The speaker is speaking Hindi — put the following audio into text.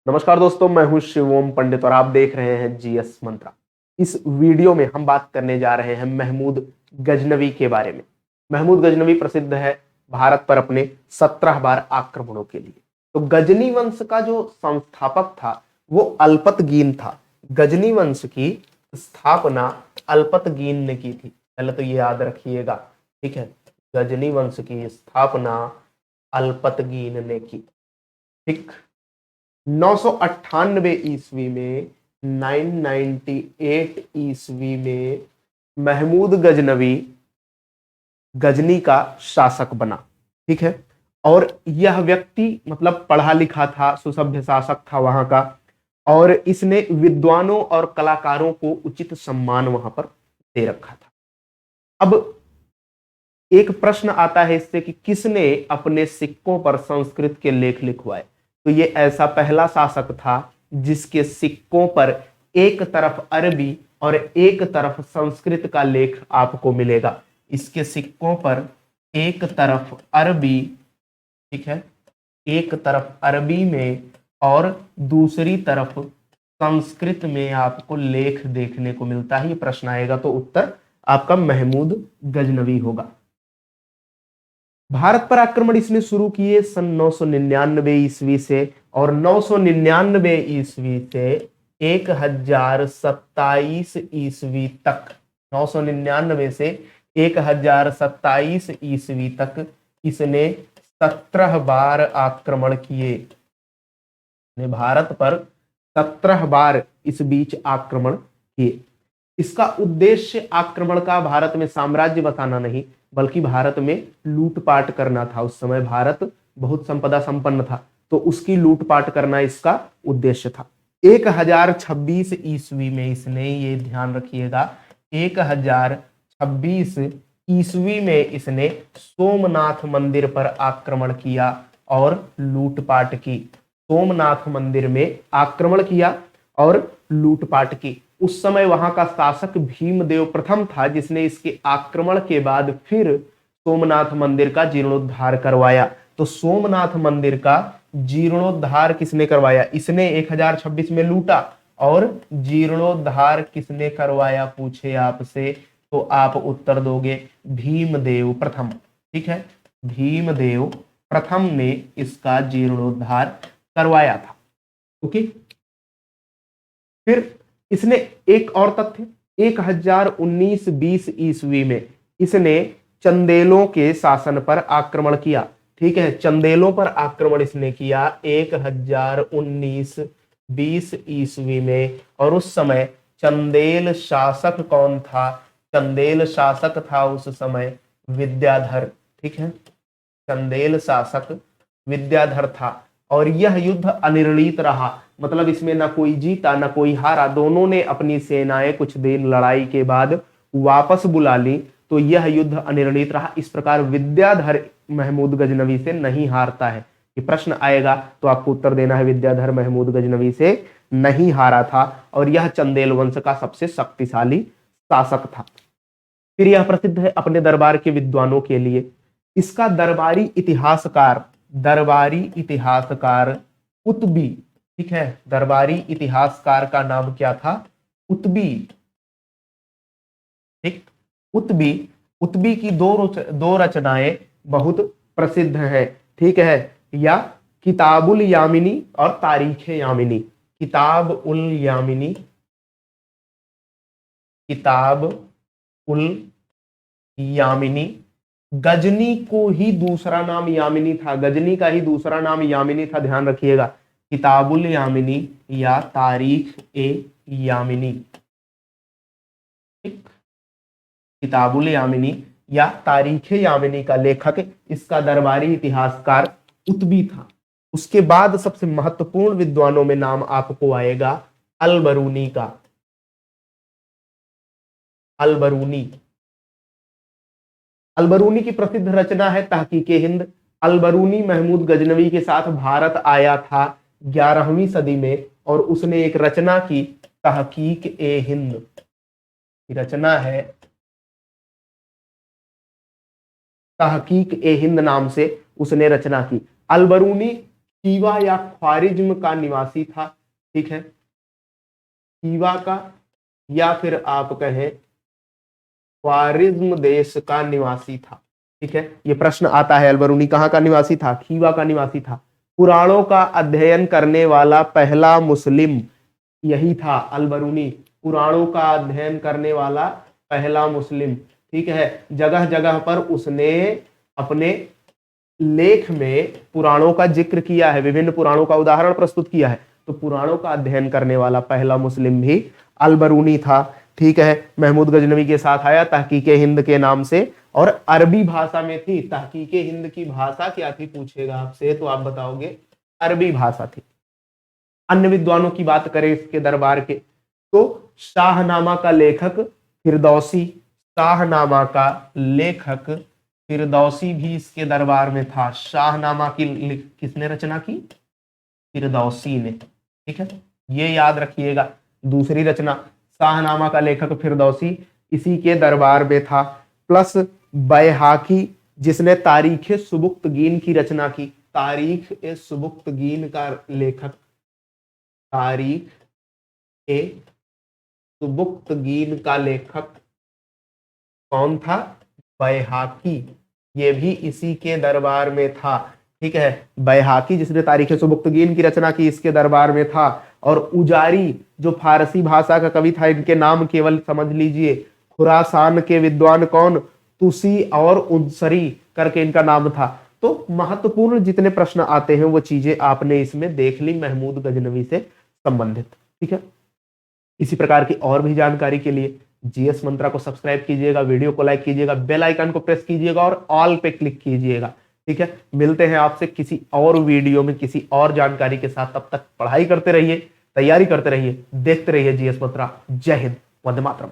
नमस्कार दोस्तों, मैं हूं शिवोम पंडित और आप देख रहे हैं जीएस मंत्रा। इस वीडियो में हम बात करने जा रहे हैं महमूद गजनवी के बारे में। महमूद गजनवी प्रसिद्ध है भारत पर अपने 17 बार आक्रमणों के लिए। तो गजनी वंश का जो संस्थापक था वो अल्पतगीन था। गजनी वंश की स्थापना अल्पतगीन ने की थी, पहले तो ये याद रखिएगा, ठीक है। गजनी वंश की स्थापना अल्पतगीन ने की, ठीक। 998 ईस्वी में 998 ईस्वी में महमूद गजनवी गजनी का शासक बना, ठीक है। और यह व्यक्ति मतलब पढ़ा लिखा था, सुसभ्य शासक था वहां का, और इसने विद्वानों और कलाकारों को उचित सम्मान वहां पर दे रखा था। अब एक प्रश्न आता है इससे कि किसने अपने सिक्कों पर संस्कृत के लेख लिखवाए। तो ये ऐसा पहला शासक था जिसके सिक्कों पर एक तरफ अरबी और एक तरफ संस्कृत का लेख आपको मिलेगा। इसके सिक्कों पर एक तरफ अरबी, ठीक है, एक तरफ अरबी में और दूसरी तरफ संस्कृत में आपको लेख देखने को मिलता है। ये प्रश्न आएगा तो उत्तर आपका महमूद गजनवी होगा। भारत पर आक्रमण इसने शुरू किए सन 999 ईस्वी से, और 999 ईस्वी से 1027 ईस्वी तक, 999 से 1027 ईस्वी तक इसने 17 बार आक्रमण किए। भारत पर 17 बार इस बीच आक्रमण किए। इसका उद्देश्य आक्रमण का भारत में साम्राज्य बसाना नहीं, बल्कि भारत में लूटपाट करना था। उस समय भारत बहुत संपदा संपन्न था, तो उसकी लूटपाट करना इसका उद्देश्य था। 1026 ईस्वी में इसने, ये ध्यान रखिएगा, 1026 ईस्वी में इसने सोमनाथ मंदिर पर आक्रमण किया और लूटपाट की। सोमनाथ मंदिर में आक्रमण किया और लूटपाट की। उस समय वहां का शासक भीमदेव प्रथम था, जिसने इसके आक्रमण के बाद फिर सोमनाथ मंदिर का जीर्णोद्धार करवाया। तो सोमनाथ मंदिर का जीर्णोद्धार किसने करवाया? इसने 1026 में लूटा, और जीर्णोद्धार किसने करवाया पूछे आपसे, तो आप उत्तर दोगे भीमदेव प्रथम, ठीक है। भीमदेव प्रथम ने इसका जीर्णोद्धार करवाया था, ओके। फिर इसने एक और तथ्य, 1019-20 ईस्वी में इसने चंदेलों के शासन पर आक्रमण किया, ठीक है। चंदेलों पर आक्रमण इसने किया 1019-20 ईस्वी में, और उस समय चंदेल शासक कौन था? चंदेल शासक था उस समय विद्याधर, ठीक है। चंदेल शासक विद्याधर था, और यह युद्ध अनिर्णित रहा। मतलब इसमें ना कोई जीता ना कोई हारा, दोनों ने अपनी सेनाएं कुछ दिन लड़ाई के बाद वापस बुला ली, तो यह युद्ध अनिर्णित रहा। इस प्रकार विद्याधर महमूद गजनवी से नहीं हारता है। ये प्रश्न आएगा तो आपको उत्तर देना है, विद्याधर महमूद गजनवी से नहीं हारा था, और यह चंदेल वंश का सबसे शक्तिशाली शासक था। फिर यह प्रसिद्ध है अपने दरबार के विद्वानों के लिए। इसका दरबारी इतिहासकार कुतबी, ठीक है, दरबारी इतिहासकार का नाम क्या था? कुतबी, ठीक। कुतबी की दो रचनाएं बहुत प्रसिद्ध हैं, ठीक है, या किताबुल यामिनी और तारीख यामिनी। किताब उल यामिनी। गजनी को ही दूसरा नाम यामिनी था, गजनी का ही दूसरा नाम यामिनी था, ध्यान रखिएगा। किताबुल यामिनी या तारीख ए यामिनी, ठीक। किताबुल यामिनी या तारीख यामिनी का लेखक इसका दरबारी इतिहासकार कुतबी था। उसके बाद सबसे महत्वपूर्ण विद्वानों में नाम आपको आएगा अलबरूनी का। अलबरूनी की प्रसिद्ध रचना है तहकीके हिंद। अलबरूनी महमूद गजनवी के साथ भारत आया था 11वीं सदी में, और उसने एक रचना की तहकीक ए हिंद, रचना है तहकीक ए हिंद नाम से उसने रचना की। अलबरूनी खीवा या ख्वारिज्म का निवासी था। ठीक है, खीवा का या फिर आप कहें ख्वारिज्म देश का निवासी था। ठीक है, ये प्रश्न आता है अलबरूनी कहाँ का निवासी था? खीवा का निवासी था। पुराणों का अध्ययन करने वाला पहला मुस्लिम यही था, अलबरूनी पुराणों का अध्ययन करने वाला पहला मुस्लिम। ठीक है, जगह जगह पर उसने अपने लेख में पुराणों का जिक्र किया है, विभिन्न पुराणों का उदाहरण प्रस्तुत किया है। तो पुराणों का अध्ययन करने वाला पहला मुस्लिम भी अलबरूनी था। ठीक है, महमूद गजनवी के साथ आया तहकीके हिंद के नाम से, और अरबी भाषा में थी। तहकीके हिंद की भाषा क्या थी पूछेगा आपसे तो आप बताओगे अरबी भाषा थी। अन्य विद्वानों की बात करें इसके दरबार के, तो शाहनामा का लेखक फिरदौसी, शाहनामा का लेखक फिरदौसी भी इसके दरबार में था। शाहनामा की किसने रचना की? फिरदौसी ने। ठीक है, ये याद रखिएगा। दूसरी रचना, शाहनामा का लेखक फिरदौसी इसी के दरबार में था। प्लस बैहाकी जिसने तारीख सुबुक्तगीन की रचना की। तारीख ए सुबुक्तगीन का लेखक, तारीख ए सुबुक्तगीन का लेखक कौन था? बैहाकी। ये भी इसी के दरबार में था। ठीक है, बैहाकी जिसने तारीख सुबुक्तगीन की रचना की इसके दरबार में था। और उजारी जो फारसी भाषा का कवि था, इनके नाम केवल समझ लीजिए। खुरासान के विद्वान कौन? तुसी और उनसरी करके इनका नाम था। तो महत्वपूर्ण जितने प्रश्न आते हैं वो चीजें आपने इसमें देख ली महमूद गजनवी से संबंधित। ठीक है, इसी प्रकार की और भी जानकारी के लिए जीएस मंत्रा को सब्सक्राइब कीजिएगा, वीडियो को लाइक कीजिएगा, बेल आइकन को प्रेस कीजिएगा और ऑल पे क्लिक कीजिएगा। ठीक है, मिलते हैं आपसे किसी और वीडियो में किसी और जानकारी के साथ। तब तक पढ़ाई करते रहिए, तैयारी करते रहिए, देखते रहिए जीएस मंत्रा। जय हिंद, वंदे मातरम।